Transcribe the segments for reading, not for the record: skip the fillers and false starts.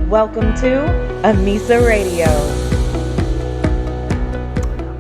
Welcome to AMISA Radio.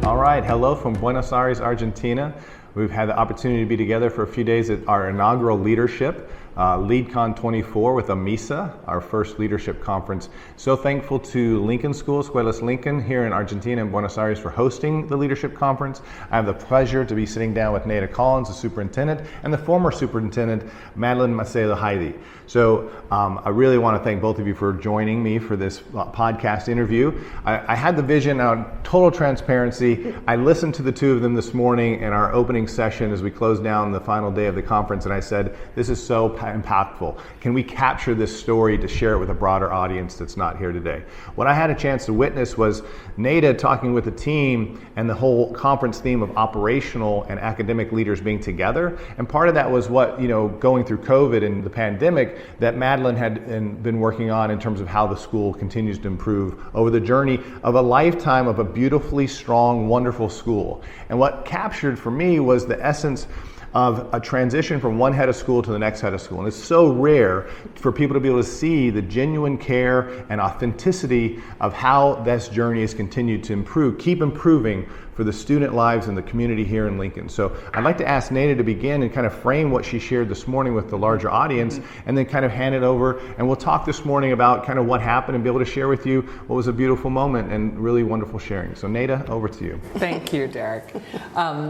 All right, hello from Buenos Aires, Argentina. We've had the opportunity to be together for a few days at our inaugural leadership, LeadCon 24 with AMISA, our first leadership conference. So thankful to Lincoln School, Escuelas Lincoln here in Argentina and Buenos Aires for hosting the leadership conference. I have the pleasure to be sitting down with Neida Collins, the superintendent, and the former superintendent, Madeleine Maceda Heide. So I really want to thank both of you for joining me for this podcast interview. I had the vision on total transparency. I listened to the two of them this morning in our opening session as we closed down the final day of the conference, and I said, this is so impactful. Can we capture this story to share it with a broader audience that's not here today? What I had a chance to witness was Neida talking with the team and the whole conference theme of operational and academic leaders being together. And part of that was what, going through COVID and the pandemic, that Madeleine had been working on in terms of how the school continues to improve over the journey of a lifetime of a beautifully strong, wonderful school. And what captured for me was the essence of a transition from one head of school to the next head of school. And it's so rare for people to be able to see the genuine care and authenticity of how this journey has continued to improve, keep improving for the student lives and the community here in Lincoln. So I'd like to ask Neida to begin and kind of frame what she shared this morning with the larger audience, and then kind of hand it over. And we'll talk this morning about kind of what happened and be able to share with you what was a beautiful moment and really wonderful sharing. So Neida, over to you. Thank you, Dereck.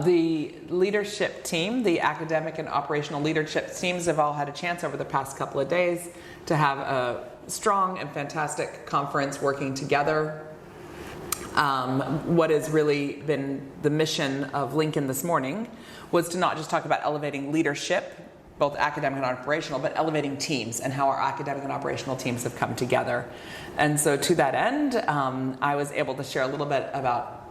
The leadership team, the academic and operational leadership teams have all had a chance over the past couple of days to have a strong and fantastic conference working together. What has really been the mission of Lincoln this morning was to not just talk about elevating leadership, both academic and operational, but elevating teams and how our academic and operational teams have come together. And so to that end, I was able to share a little bit about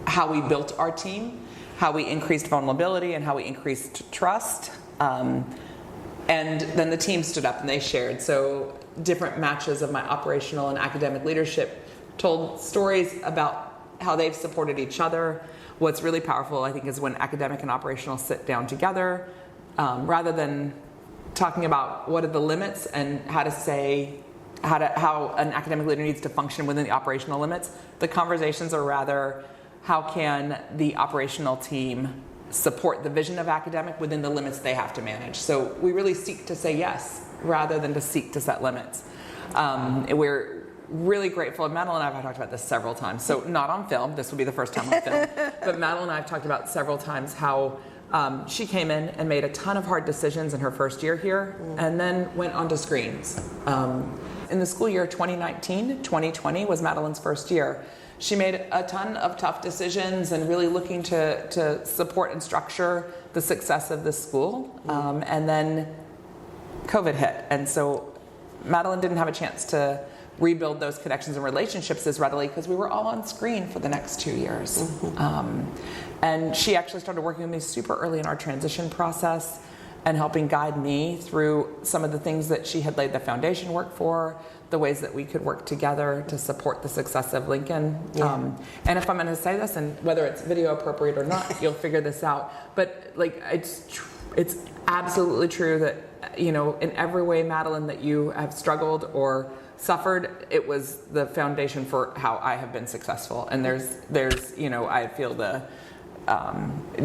how we built our team, how we increased vulnerability, and how we increased trust. And then the team stood up and they shared. So different matches of my operational and academic leadership told stories about how they've supported each other. What's really powerful, I think, is when academic and operational sit down together, rather than talking about what are the limits and how an academic leader needs to function within the operational limits. The conversations are rather, how can the operational team support the vision of academic within the limits they have to manage? So we really seek to say yes, rather than to seek to set limits. We're really grateful, and Madeleine and I have talked about this several times, so not on film, this will be the first time on film, but Madeleine and I have talked about several times how she came in and made a ton of hard decisions in her first year here, and then went onto screens. In the school year 2019-2020 was Madeleine's first year. She made a ton of tough decisions and really looking to support and structure the success of the school, and then COVID hit, and so Madeleine didn't have a chance to rebuild those connections and relationships as readily because we were all on screen for the next 2 years. And she actually started working with me super early in our transition process and helping guide me through some of the things that she had laid the foundation work for, the ways that we could work together to support the success of Lincoln. Yeah. And if I'm going to say this, and whether it's video appropriate or not, you'll figure this out. But it's absolutely true that, in every way, Madeleine, that you have struggled or suffered, it was the foundation for how I have been successful. And there's I feel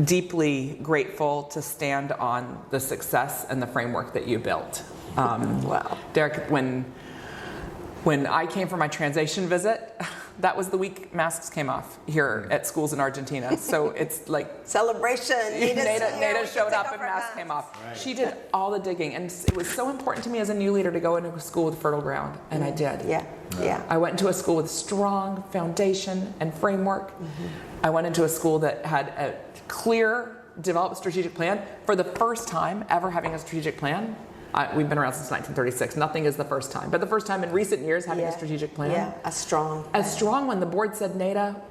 deeply grateful to stand on the success and the framework that you built. Wow. Dereck, when I came for my translation visit, that was the week masks came off here at schools in Argentina. So it's like celebration. Nada showed up and masks came off. Right. She did all the digging, and it was so important to me as a new leader to go into a school with fertile ground, and I did. Yeah. I went into a school with strong foundation and framework. I went into a school that had a clear, developed strategic plan. For the first time ever having a strategic plan. We've been around since 1936. Nothing is the first time. But the first time in recent years having a strategic plan. Yeah, a strong one. The board said, Neida,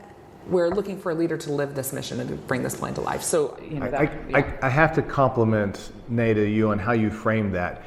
we're looking for a leader to live this mission and to bring this plan to life. So, I have to compliment Neida, you on how you framed that.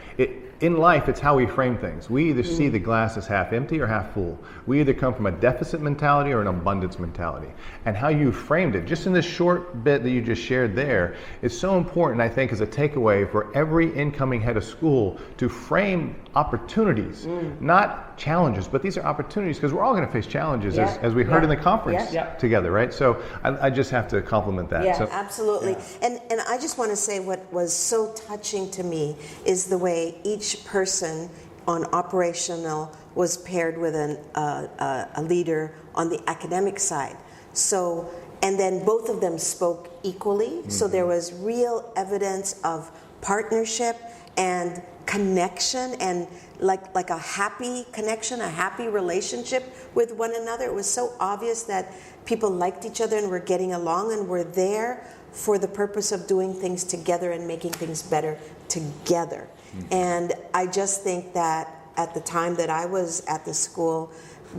in life, it's how we frame things. We either see the glass as half empty or half full. We either come from a deficit mentality or an abundance mentality. And how you framed it, just in this short bit that you just shared there, is so important, I think, as a takeaway for every incoming head of school to frame opportunities, not challenges, but these are opportunities, because we're all going to face challenges, as we heard in the conference together, right? So I just have to compliment that. Yeah, So, absolutely. And I just want to say what was so touching to me is the way each person on operational was paired with a leader on the academic side. So, and then both of them spoke equally. So there was real evidence of partnership and connection, and like a happy connection, a happy relationship with one another. It was so obvious that people liked each other and were getting along and were there for the purpose of doing things together and making things better together. And I just think that at the time that I was at the school,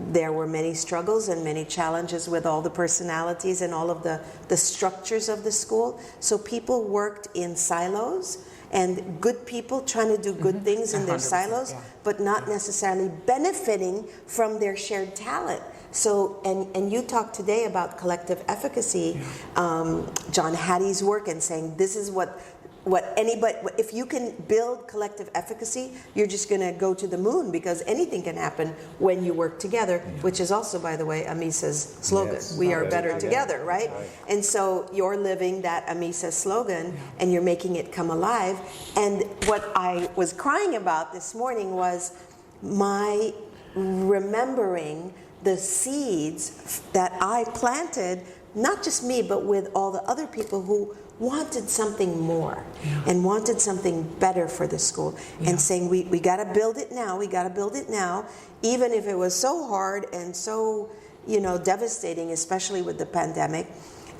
there were many struggles and many challenges with all the personalities and all of the structures of the school. So people worked in silos, and good people trying to do good things in their silos, but not necessarily benefiting from their shared talent. So, and you talked today about collective efficacy, John Hattie's work, and saying this is what anybody, if you can build collective efficacy, you're just going to go to the moon, because anything can happen when you work together, which is also, by the way, AMISA's slogan. We are better together, right? And so you're living that AMISA slogan and you're making it come alive. And what I was crying about this morning was my remembering the seeds that I planted, not just me, but with all the other people who wanted something more and wanted something better for the school, and saying we got to build it now, even if it was so hard and so devastating, especially with the pandemic.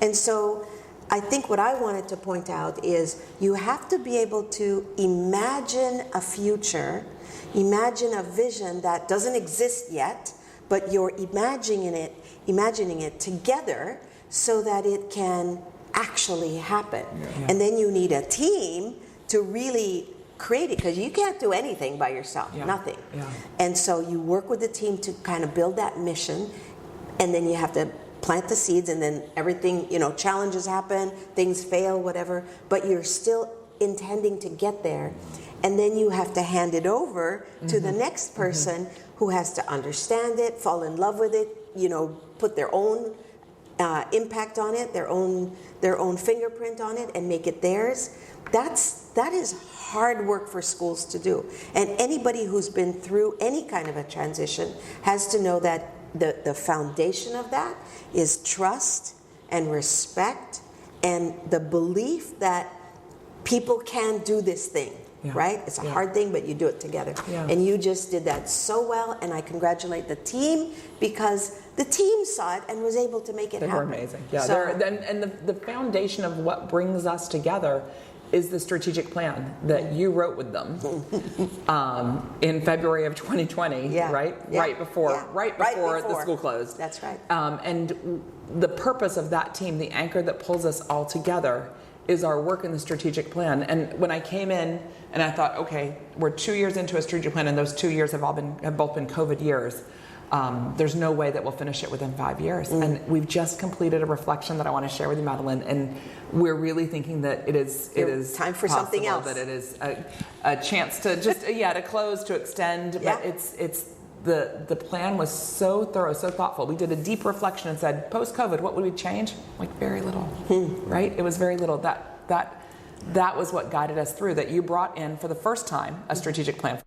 And so I think what I wanted to point out is you have to be able to imagine a future, imagine a vision that doesn't exist yet, but you're imagining it together so that it can actually happen. And then you need a team to really create it, because you can't do anything by yourself, nothing. And so you work with the team to kind of build that mission, and then you have to plant the seeds, and then everything, challenges happen, things fail, whatever, but you're still intending to get there. And then you have to hand it over to the next person who has to understand it, fall in love with it, put their own impact on it, their own fingerprint on it, and make it theirs. That is hard work for schools to do. And anybody who's been through any kind of a transition has to know that the foundation of that is trust and respect and the belief that people can do this thing. Right? It's a hard thing, but you do it together. And you just did that so well, and I congratulate the team, because the team saw it and was able to make it happen. They were amazing. And the foundation of what brings us together is the strategic plan that you wrote with them in February of 2020, right? Right before the school closed. That's right. And the purpose of that team, the anchor that pulls us all together, is our work in the strategic plan. And when I came in and I thought, okay, we're 2 years into a strategic plan, and those 2 years have both been COVID years. There's no way that we'll finish it within 5 years. And we've just completed a reflection that I want to share with you, Madeleine. And we're really thinking that it is time for something else. That it is a chance to just to close, to extend. But it's the plan was so thorough, so thoughtful. We did a deep reflection and said, post-COVID, what would we change? Like very little, right? It was very little. That was what guided us through, that you brought in for the first time a strategic plan.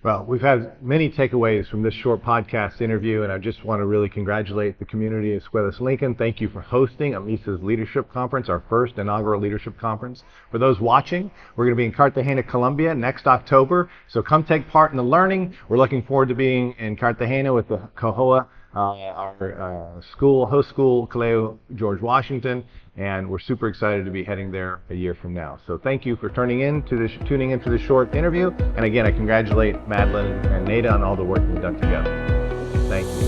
Well, we've had many takeaways from this short podcast interview, and I just want to really congratulate the community of Escuelas Lincoln. Thank you for hosting AMISA's Leadership Conference, our first inaugural leadership conference. For those watching, we're going to be in Cartagena, Colombia next October, so come take part in the learning. We're looking forward to being in Cartagena with the COHOA, our host school, Colegio George Washington, and we're super excited to be heading there a year from now. So thank you for tuning into this short interview. And again, I congratulate Madeleine and Nada on all the work we've done together. Thank you.